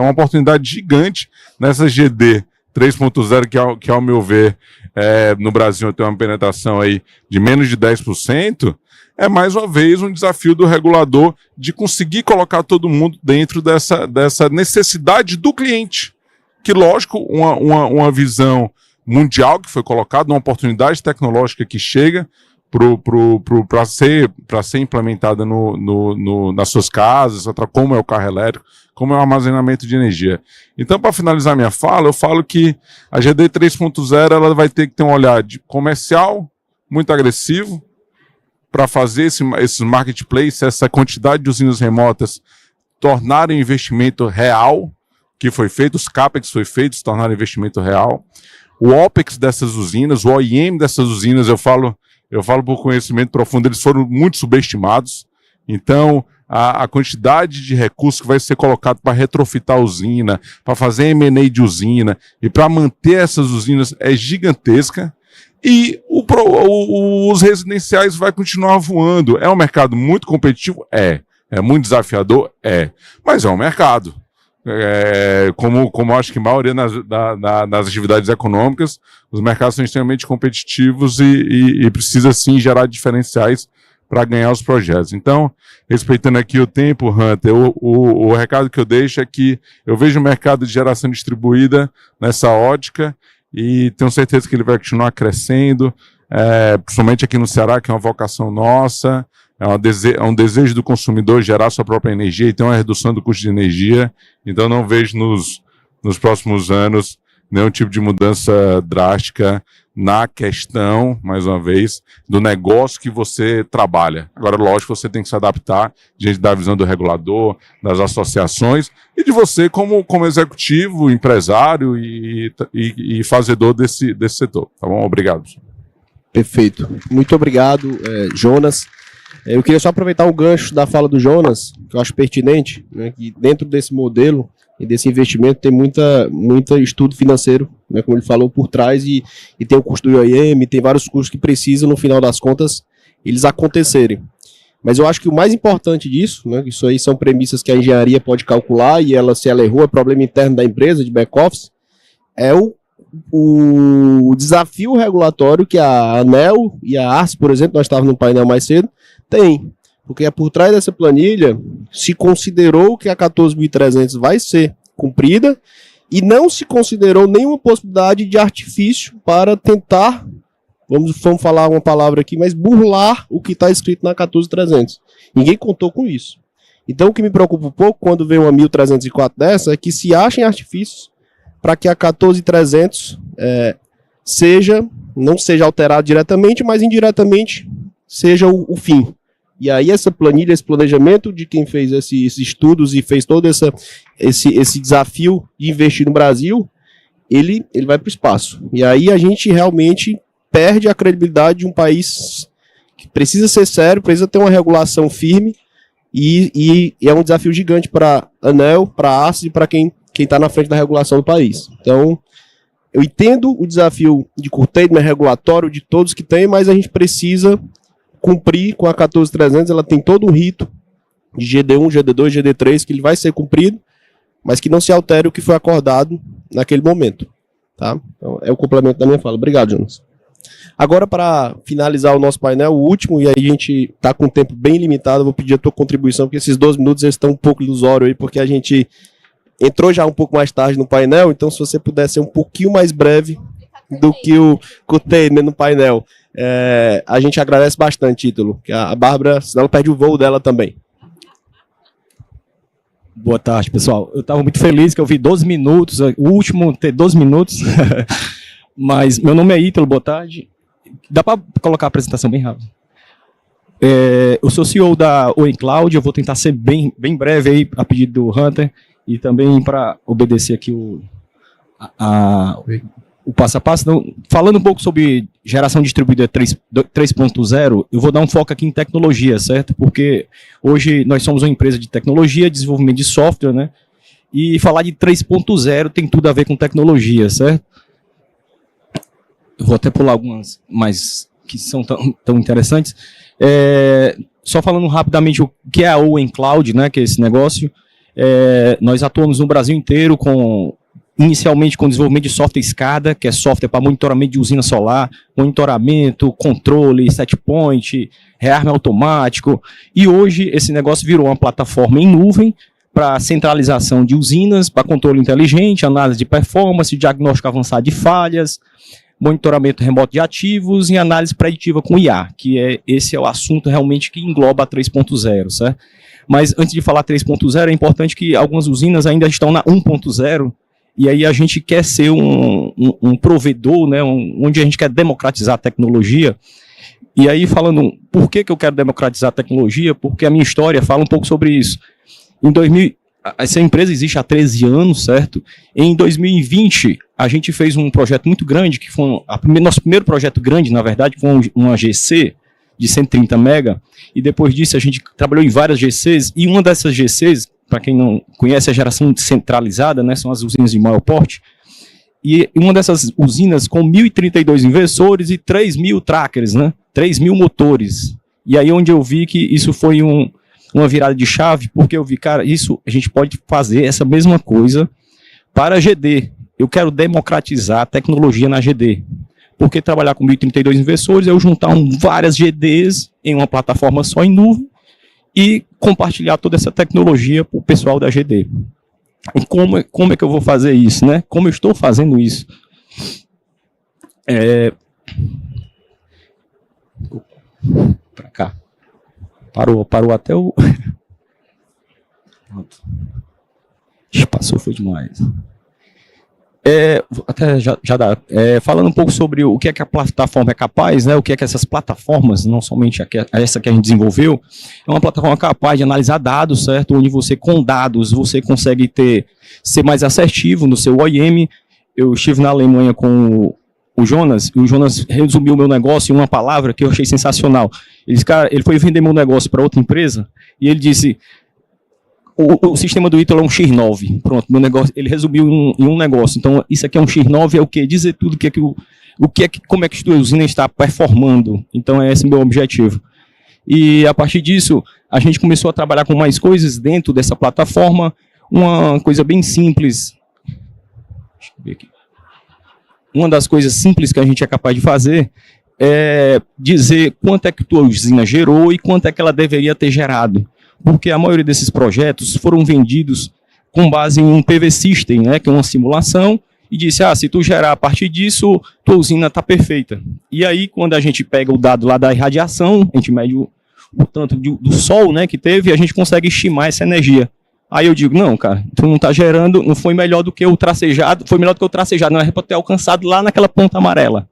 uma oportunidade gigante nessa GD 3.0, que ao meu ver, no Brasil tem uma penetração aí de menos de 10%, é mais uma vez um desafio do regulador de conseguir colocar todo mundo dentro dessa necessidade do cliente. Que, lógico, uma visão mundial que foi colocada, uma oportunidade tecnológica que chega para ser implementada nas suas casas, como é o carro elétrico, como é o armazenamento de energia. Então, para finalizar minha fala, eu falo que a GD 3.0 ela vai ter que ter um olhar comercial muito agressivo para fazer esses marketplaces, essa quantidade de usinas remotas tornarem um investimento real, que foi feito, os CAPEX foi feito, se tornarem investimento real. O OPEX dessas usinas, o OIM dessas usinas, eu falo por conhecimento profundo, eles foram muito subestimados. Então, a quantidade de recursos que vai ser colocado para retrofitar a usina, para fazer M&A de usina e para manter essas usinas é gigantesca. E os residenciais vai continuar voando. É um mercado muito competitivo? É muito desafiador? Mas é um mercado. Como acho que a maioria das atividades econômicas, os mercados são extremamente competitivos e precisa sim gerar diferenciais para ganhar os projetos. Então, respeitando aqui o tempo, Hunter, o recado que eu deixo é que eu vejo o mercado de geração distribuída nessa ótica e tenho certeza que ele vai continuar crescendo, principalmente aqui no Ceará, que é uma vocação nossa, é um desejo do consumidor gerar sua própria energia e ter uma redução do custo de energia. Então, não vejo nos próximos anos nenhum tipo de mudança drástica na questão, mais uma vez, do negócio que você trabalha. Agora, lógico, você tem que se adaptar diante da visão do regulador, das associações e de você como executivo, empresário e fazedor desse setor. Tá bom? Obrigado. Perfeito. Muito obrigado, Jonas. Eu queria só aproveitar o gancho da fala do Jonas, que eu acho pertinente, né, que dentro desse modelo e desse investimento tem muita estudo financeiro, né, como ele falou, por trás, e tem o custo do IOM, tem vários custos que precisam, no final das contas, eles acontecerem. Mas eu acho que o mais importante disso, né, isso aí são premissas que a engenharia pode calcular, e se ela errou, é problema interno da empresa, de back-office, é o desafio regulatório que a ANEEL e a ARCE, por exemplo, nós estávamos no painel mais cedo, tem. Porque é por trás dessa planilha se considerou que a 14.300 vai ser cumprida e não se considerou nenhuma possibilidade de artifício para tentar, vamos falar uma palavra aqui, mas burlar o que está escrito na 14.300. Ninguém contou com isso. Então o que me preocupa um pouco quando vem uma 1.304 dessa é que se achem artifícios para que a 14.300 não seja alterada diretamente, mas indiretamente seja o fim. E aí essa planilha, esse planejamento de quem fez esses estudos e fez todo esse desafio de investir no Brasil, ele vai para o espaço. E aí a gente realmente perde a credibilidade de um país que precisa ser sério, precisa ter uma regulação firme e é um desafio gigante para a ANEEL, para a ARCE e para quem está na frente da regulação do país. Então, eu entendo o desafio de curtailment regulatório de todos que tem, mas a gente precisa cumprir com a 14.300, ela tem todo um rito de GD1, GD2, GD3, que ele vai ser cumprido, mas que não se altere o que foi acordado naquele momento. Tá? Então, é o complemento da minha fala. Obrigado, Jonas. Agora, para finalizar o nosso painel, o último, e aí a gente está com um tempo bem limitado, eu vou pedir a tua contribuição, porque esses 12 minutos eles estão um pouco ilusórios aí, porque a gente entrou já um pouco mais tarde no painel, então se você puder ser um pouquinho mais breve do que o curtailment no painel, a gente agradece bastante, Ítalo, que a Bárbara, senão ela perde o voo dela também. Boa tarde, pessoal. Eu estava muito feliz que eu vi 12 minutos, o último ter 12 minutos, mas meu nome é Ítalo, boa tarde. Dá para colocar a apresentação bem rápido? Eu sou CEO da Oi Cloud, eu vou tentar ser bem breve aí, a pedido do Hunter, e também para obedecer aqui o passo a passo. Então, falando um pouco sobre geração distribuída 3.0, eu vou dar um foco aqui em tecnologia, certo? Porque hoje nós somos uma empresa de tecnologia, desenvolvimento de software, né? E falar de 3.0 tem tudo a ver com tecnologia, certo? Eu vou até pular algumas mais que são tão interessantes. Só falando rapidamente o que é a Oi Cloud, né? Que é esse negócio. Nós atuamos no Brasil inteiro inicialmente com desenvolvimento de software SCADA, que é software para monitoramento de usina solar, monitoramento, controle, setpoint, rearme automático, e hoje esse negócio virou uma plataforma em nuvem para centralização de usinas, para controle inteligente, análise de performance, diagnóstico avançado de falhas, monitoramento remoto de ativos e análise preditiva com IA, que esse é o assunto realmente que engloba a 3.0, certo? Mas antes de falar 3.0, é importante que algumas usinas ainda estão na 1.0, e aí a gente quer ser um provedor, né, onde a gente quer democratizar a tecnologia. E aí falando, por que eu quero democratizar a tecnologia? Porque a minha história fala um pouco sobre isso. Essa empresa existe há 13 anos, certo? Em 2020, a gente fez um projeto muito grande, que foi nosso primeiro projeto grande, na verdade, foi uma GC, de 130 mega, e depois disso a gente trabalhou em várias GCs, e uma dessas GCs, para quem não conhece a geração centralizada, né, são as usinas de maior porte, e uma dessas usinas com 1.032 inversores e 3.000 trackers, né, 3.000 motores, e aí onde eu vi que isso foi uma virada de chave, porque eu vi, cara, isso a gente pode fazer essa mesma coisa para a GD. Eu quero democratizar a tecnologia na GD. Porque trabalhar com 1.032 inversores é eu juntar várias GDs em uma plataforma só em nuvem e compartilhar toda essa tecnologia para o pessoal da GD. E como é que eu vou fazer isso, né? Como eu estou fazendo isso? Para cá. Parou até o... Pronto. Passou, foi demais. Até já dá. Falando um pouco sobre o que é que a plataforma é capaz, né? O que é que essas plataformas, não somente essa que a gente desenvolveu, é uma plataforma capaz de analisar dados, certo? Onde você, com dados, você consegue ser mais assertivo no seu OIM. Eu estive na Alemanha com o Jonas, e o Jonas resumiu o meu negócio em uma palavra que eu achei sensacional. Ele foi vender meu negócio para outra empresa, e ele disse... O sistema do Ítalo é um X9. Pronto, meu negócio, ele resumiu em um negócio. Então, isso aqui é um X9, é o quê? Dizer tudo como é que a sua usina está performando. Então, é esse o meu objetivo. E, a partir disso, a gente começou a trabalhar com mais coisas dentro dessa plataforma. Uma coisa bem simples. Deixa eu ver aqui. Uma das coisas simples que a gente é capaz de fazer é dizer quanto é que tua usina gerou e quanto é que ela deveria ter gerado. Porque a maioria desses projetos foram vendidos com base em um PV System, né, que é uma simulação, e disse, se tu gerar a partir disso, tua usina está perfeita. E aí, quando a gente pega o dado lá da irradiação, a gente mede o tanto do sol, né, que teve, e a gente consegue estimar essa energia. Aí eu digo, não, cara, tu não está gerando, não foi melhor do que o tracejado, foi melhor do que o tracejado, não era para ter alcançado lá naquela ponta amarela.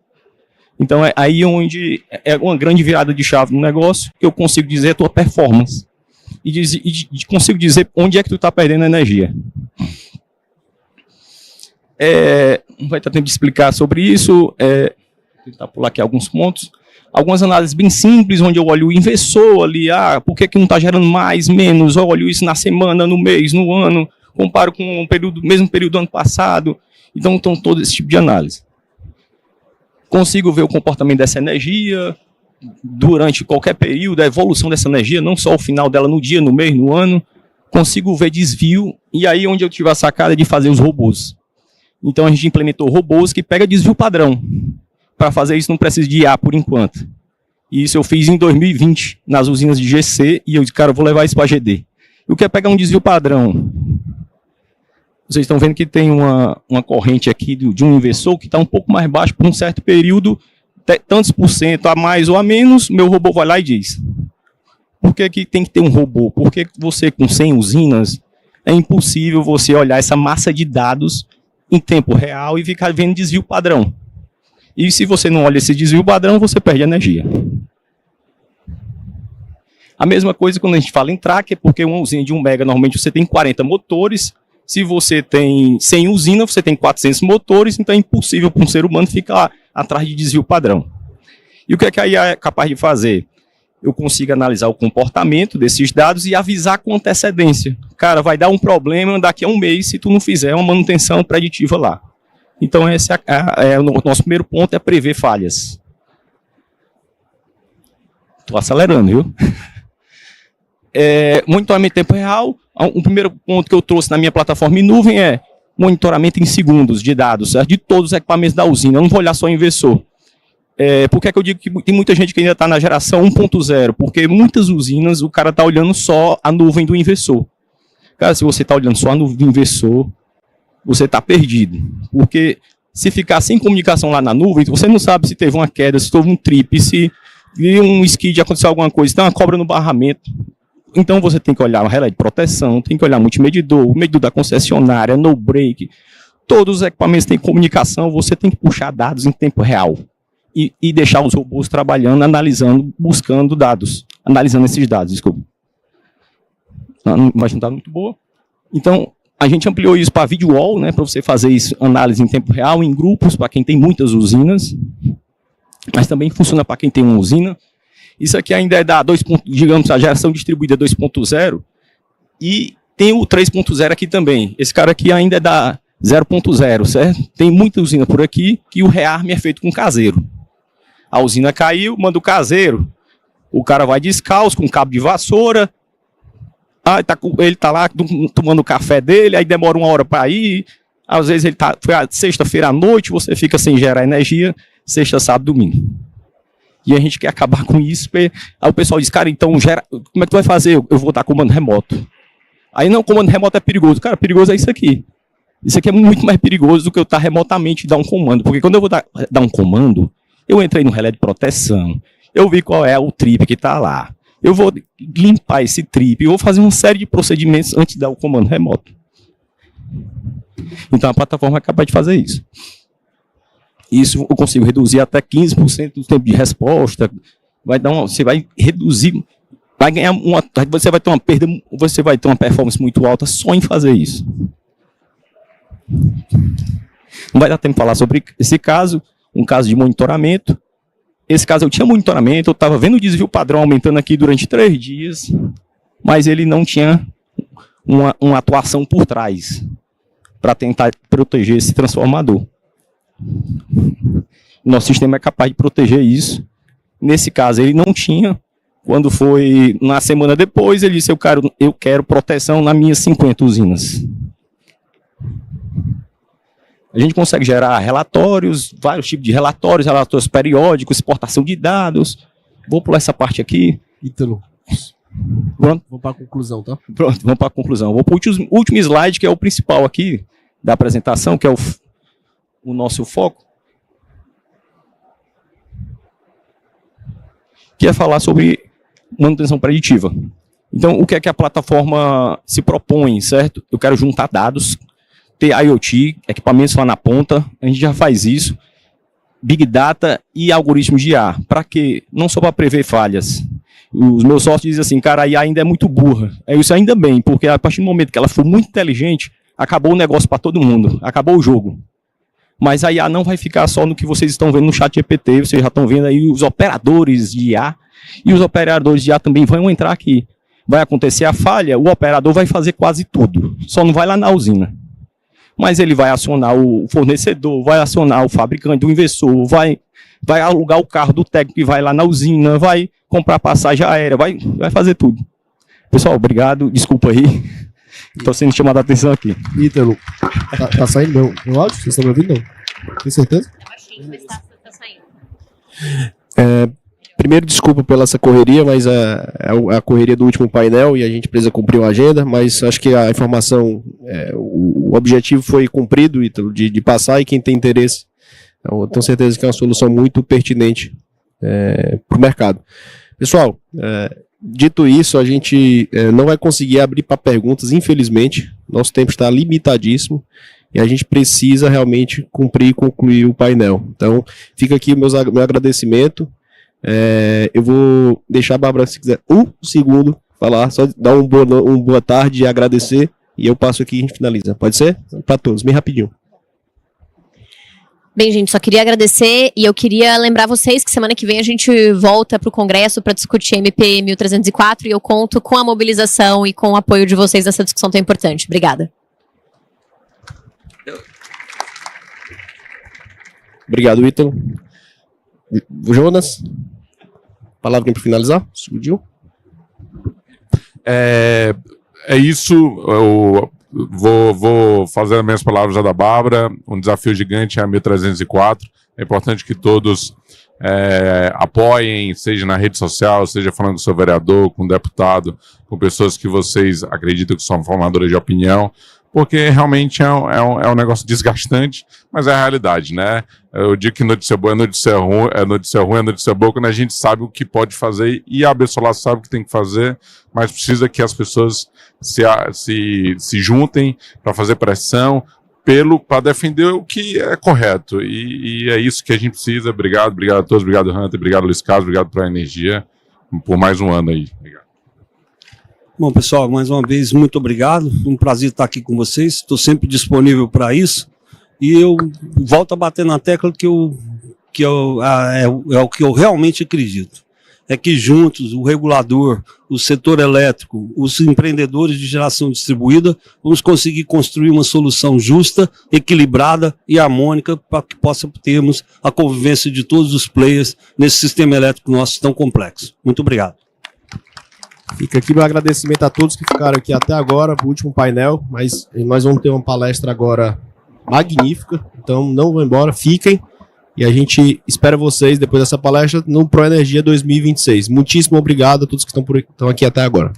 Então, é aí onde é uma grande virada de chave no negócio, que eu consigo dizer a tua performance. E consigo dizer onde é que tu está perdendo energia. Não vai ter tempo de explicar sobre isso. Vou tentar pular aqui alguns pontos. Algumas análises bem simples, onde eu olho o inversor ali, por que não está gerando mais, menos, eu olho isso na semana, no mês, no ano, comparo com o mesmo período do ano passado. Então, todo esse tipo de análise. Consigo ver o comportamento dessa energia durante qualquer período, a evolução dessa energia, não só o final dela no dia, no mês, no ano. Consigo ver desvio, e aí onde eu tive a sacada de fazer os robôs. Então a gente implementou robôs que pega desvio padrão. Para fazer isso não precisa de IA por enquanto. E isso eu fiz em 2020, nas usinas de GC, e eu disse, cara, eu vou levar isso para GD. E o que é pegar um desvio padrão? Vocês estão vendo que tem uma corrente aqui de um inversor que está um pouco mais baixo por um certo período, tantos por cento a mais ou a menos, meu robô vai lá e diz. Por que tem que ter um robô? Porque você, com 100 usinas, é impossível você olhar essa massa de dados em tempo real e ficar vendo desvio padrão. E se você não olha esse desvio padrão, você perde energia. A mesma coisa quando a gente fala em tracker, porque uma usina de 1 mega, normalmente você tem 40 motores. Se você tem 100 usinas, você tem 400 motores, então é impossível para um ser humano ficar atrás de desvio padrão. E o que é que a IA é capaz de fazer? Eu consigo analisar o comportamento desses dados e avisar com antecedência. Cara, vai dar um problema daqui a um mês se tu não fizer uma manutenção preditiva lá. Então esse é o nosso primeiro ponto, é prever falhas. Estou acelerando, viu? Monitoramento em tempo real. O primeiro ponto que eu trouxe na minha plataforma em nuvem é monitoramento em segundos de dados, certo? De todos os equipamentos da usina. Eu não vou olhar só o inversor. Por que é que eu digo que tem muita gente que ainda está na geração 1.0? Porque muitas usinas o cara está olhando só a nuvem do inversor. Cara, se você está olhando só a nuvem do inversor, você está perdido. Porque se ficar sem comunicação lá na nuvem, você não sabe se teve uma queda, se teve um trip, se um skid, aconteceu alguma coisa, tem uma cobra no barramento. Então você tem que olhar o relé de proteção, tem que olhar multimedidor, o medidor da concessionária, no break. Todos os equipamentos têm comunicação, você tem que puxar dados em tempo real. E deixar os robôs trabalhando, analisando, buscando dados. Analisando esses dados, desculpa. A imagem está muito boa. Então, a gente ampliou isso para video wall, né, para você fazer isso, análise em tempo real, em grupos, para quem tem muitas usinas. Mas também funciona para quem tem uma usina. Isso aqui ainda é da digamos, a geração distribuída 2.0. E tem o 3.0 aqui também. Esse cara aqui ainda é da 0.0, certo? Tem muita usina por aqui que o rearme é feito com caseiro. A usina caiu, manda o caseiro. O cara vai descalço, com cabo de vassoura. Ele está lá tomando o café dele, aí demora 1 hora para ir. Às vezes foi sexta-feira à noite, você fica sem gerar energia. sexta, sábado, domingo. E a gente quer acabar com isso. Aí o pessoal diz, cara, então como é que tu vai fazer? Eu vou dar comando remoto. Aí não, comando remoto é perigoso. Cara, perigoso é isso aqui. Isso aqui é muito mais perigoso do que eu estar remotamente e dar um comando. Porque quando eu vou dar um comando, eu entrei no relé de proteção, eu vi qual é o trip que está lá. Eu vou limpar esse trip, eu vou fazer uma série de procedimentos antes de dar o comando remoto. Então a plataforma é capaz de fazer isso. Isso eu consigo reduzir até 15% do tempo de resposta. Você vai reduzir, vai ganhar você vai ter uma perda, você vai ter uma performance muito alta só em fazer isso. Não vai dar tempo de falar sobre esse caso, um caso de monitoramento. Esse caso eu tinha monitoramento, eu estava vendo o desvio padrão aumentando aqui durante 3 dias, mas ele não tinha uma atuação por trás para tentar proteger esse transformador. Nosso sistema é capaz de proteger isso. Nesse caso ele não tinha. Quando foi na semana depois, ele disse, eu quero proteção nas minhas 50 usinas. A gente consegue gerar relatórios, vários tipos de relatórios periódicos, exportação de dados. Vou pular essa parte aqui. Ítalo. Pronto. Vamos para a conclusão, tá? Pronto, vamos para a conclusão. Vou para o último slide, que é o principal aqui da apresentação, que é o nosso foco. Que é falar sobre manutenção preditiva. Então, o que é que a plataforma se propõe, certo? Eu quero juntar dados, ter IoT, equipamentos lá na ponta, a gente já faz isso, Big Data e algoritmos de IA. Para quê? Não só para prever falhas. Os meus sócios dizem assim, cara, a IA ainda é muito burra. É isso ainda bem, porque a partir do momento que ela for muito inteligente, acabou o negócio para todo mundo, acabou o jogo. Mas a IA não vai ficar só no que vocês estão vendo no chat GPT, vocês já estão vendo aí os operadores de IA, e os operadores de IA também vão entrar aqui. Vai acontecer a falha, o operador vai fazer quase tudo, só não vai lá na usina. Mas ele vai acionar o fornecedor, vai acionar o fabricante, o investidor, vai alugar o carro do técnico que vai lá na usina, vai comprar passagem aérea, vai fazer tudo. Pessoal, obrigado, desculpa aí, estou sendo chamado a atenção aqui. Ítalo, tá saindo meu áudio? Vocês estão me ouvindo? Não? Tem certeza? Tá saindo. Primeiro, desculpa pela essa correria, mas a correria do último painel e a gente precisa cumprir uma agenda, mas acho que a informação, o objetivo foi cumprido, Ítalo, de passar, e quem tem interesse, eu tenho certeza que é uma solução muito pertinente para o mercado. Pessoal, dito isso, a gente não vai conseguir abrir para perguntas, infelizmente, nosso tempo está limitadíssimo, e a gente precisa realmente cumprir e concluir o painel. Então, fica aqui meu agradecimento. Eu vou deixar a Bárbara, se quiser, um segundo falar, só dar um boa tarde e agradecer, e eu passo aqui e a gente finaliza. Pode ser? Para todos, bem rapidinho. Bem, gente, só queria agradecer, e eu queria lembrar vocês que semana que vem a gente volta para o Congresso para discutir MP 1304, e eu conto com a mobilização e com o apoio de vocês nessa discussão tão importante. Obrigada. Obrigado, Ítalo. Jonas? Palavra para finalizar? Subiu? É isso. Eu vou fazer as minhas palavras já da Bárbara. Um desafio gigante é a 1304. É importante que todos apoiem, seja na rede social, seja falando com o seu vereador, com o deputado, com pessoas que vocês acreditam que são formadoras de opinião, porque realmente é um negócio desgastante, mas é a realidade, né? Eu digo que notícia boa é notícia ruim, é notícia boa quando a gente sabe o que pode fazer, e a AB Solar sabe o que tem que fazer, mas precisa que as pessoas se juntem para fazer pressão, para defender o que é correto, e é isso que a gente precisa. Obrigado a todos, obrigado Hunter, obrigado Luiz Carlos, obrigado para a Energia, por mais um ano aí. Obrigado. Bom, pessoal, mais uma vez, muito obrigado. Um prazer estar aqui com vocês. Estou sempre disponível para isso. E eu volto a bater na tecla é o que eu realmente acredito. É que juntos, o regulador, o setor elétrico, os empreendedores de geração distribuída, vamos conseguir construir uma solução justa, equilibrada e harmônica para que possa termos a convivência de todos os players nesse sistema elétrico nosso tão complexo. Muito obrigado. Fica aqui meu agradecimento a todos que ficaram aqui até agora, o último painel, mas nós vamos ter uma palestra agora magnífica, então não vão embora, fiquem. E a gente espera vocês, depois dessa palestra, no ProEnergia 2026. Muitíssimo obrigado a todos que estão aqui até agora.